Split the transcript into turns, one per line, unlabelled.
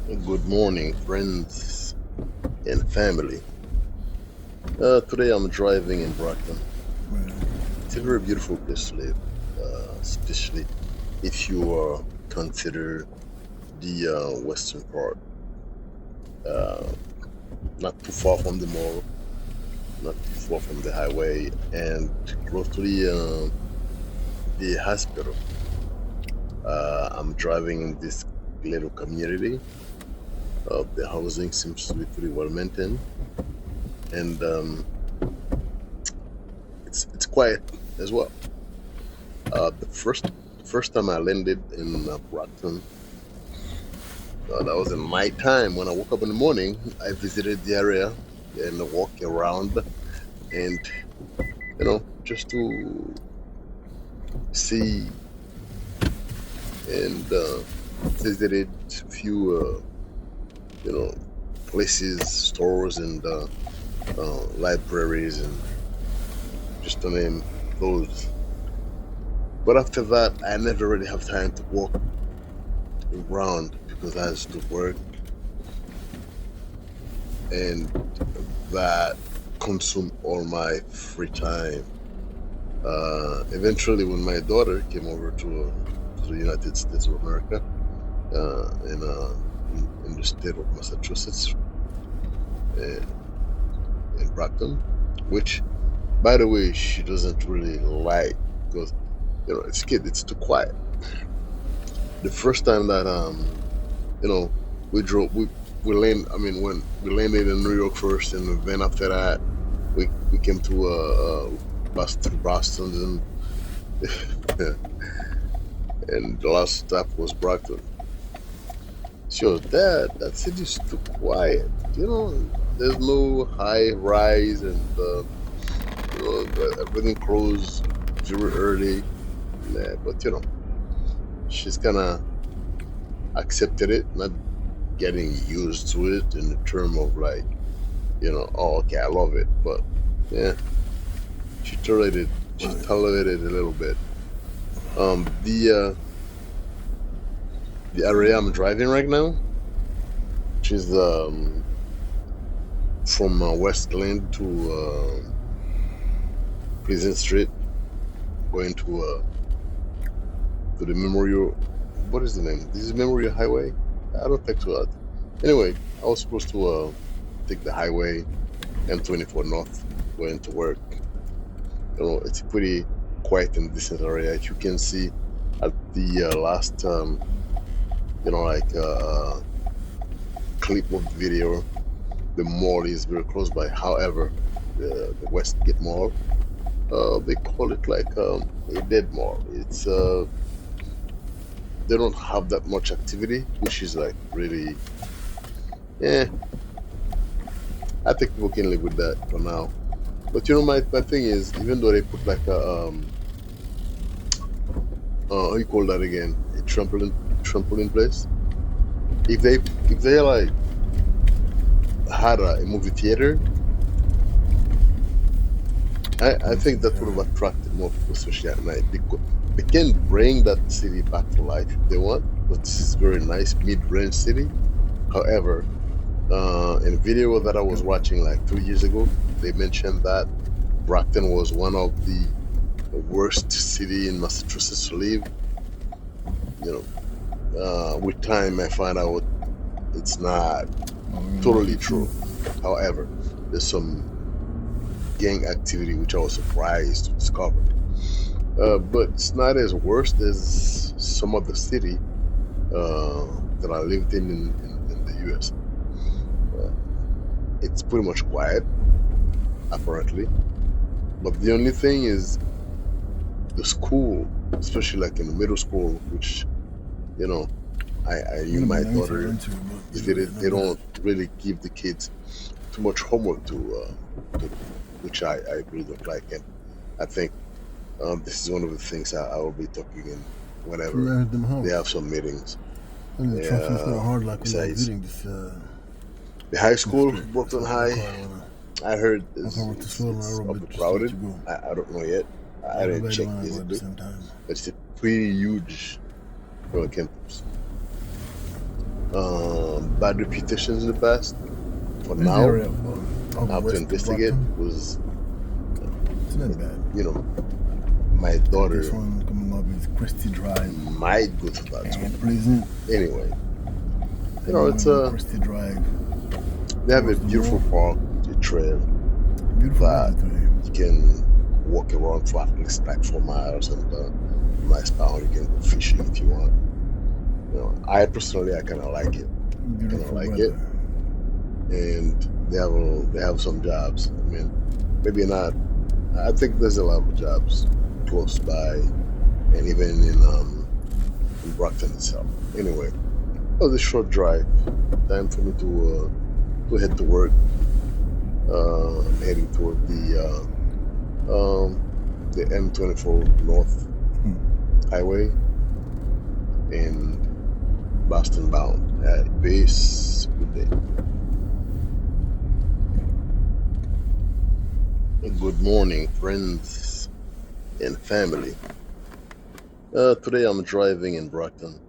Good morning, friends and family. Today I'm driving in Brockton. It's a very beautiful place to live, especially if you consider the western part. Uh, Not too far from the mall, not too far from the highway, and close to the hospital. I'm driving in this little community. The housing seems to be pretty well maintained, and it's quiet as well. The first time I landed in Brockton, that was in my time when I woke up in the morning. I visited the area and walked around, and just to see and visited a few you know places, stores, and libraries, and just to name those. But after that, I never really have time to walk around because I has to work, and that consumed all my free time. Eventually, when my daughter came over to the United States of America, in the state of Massachusetts, uh, in Brockton, which, by the way, she doesn't really like because it's kid, it's too quiet. The first time that you know we drove, we land. I mean, when we landed in New York first, and then after that, we came to Boston, and and the last stop was Brockton. She goes, Dad, that city's too quiet. There's no high rise, and everything closed very early. Nah, but she's kind of accepted it, not getting used to it in the term of like, oh, okay, I love it, but yeah, she tolerated, she
Right.
tolerated a little bit. The area I'm driving right now, which is from West Glen to Pleasant Street, going to the Memorial. What is the name? This is Memorial Highway. I don't think so. Anyway, I was supposed to take the highway M24 North going to work. It's a pretty quiet and decent area. If you can see at the last, like clip of the video, the mall is very close by. However, the Westgate Mall, they call it like a dead mall. It's They don't have that much activity, which is like really, yeah. I think people can live with that for now. But my thing is, even though they put like a how you call that again, a trampoline place. If they like had a movie theater, I think that would have attracted more people, especially at night, because they can bring that city back to life if they want. But this is very nice mid-range city. However, in a video that I was watching like 2 years ago, they mentioned that Brockton was one of the worst city in Massachusetts to live. With time, I find out it's not totally true. However, there's some gang activity which I was surprised to discover. But it's not as worse as some of the city that I lived in the US. Uh, it's pretty much quiet, apparently. But the only thing is the school, especially like in the middle school, which, you know, I knew my daughter visited, they don't really give the kids too much homework to do, which I really don't like. And I think this is one of the things I will be talking in whenever
Them
they
homes.
have some meetings.
And the trust is not hard like we like
Besides
reading this
the high school,
district. So
Brooklyn
I
High, I heard
can work to school and I
it's
roll bit just to let
overcrowded.
you go.
I don't know yet. I didn't
Everybody
check
wanna go at the
physically,
same time.
but it's a pretty huge campus. bad reputations in the past. For
This
now,
area of
I have to
West
investigate
Brockton,
was,
it's not bad.
you know, my daughter
This one coming up is Christie Drive
might go to that school.
and Pleasant.
Anyway, it's
Christie Drive.
they have a
towards the
beautiful
north.
park, a trail
Beautiful
that
weather today.
you can walk around for at least like 4 miles, and nice town. You can go fishing if you want. I personally, I kind of like it.
Beautiful
like
weather.
And they have some jobs. I mean, maybe not. I think there's a lot of jobs close by, and even in Brockton itself. Anyway, it was a short drive. Time for me to head to work. I'm heading toward the M24 North Highway in Boston bound at base. Good day. Good morning, friends and family. Today I'm driving in Brockton.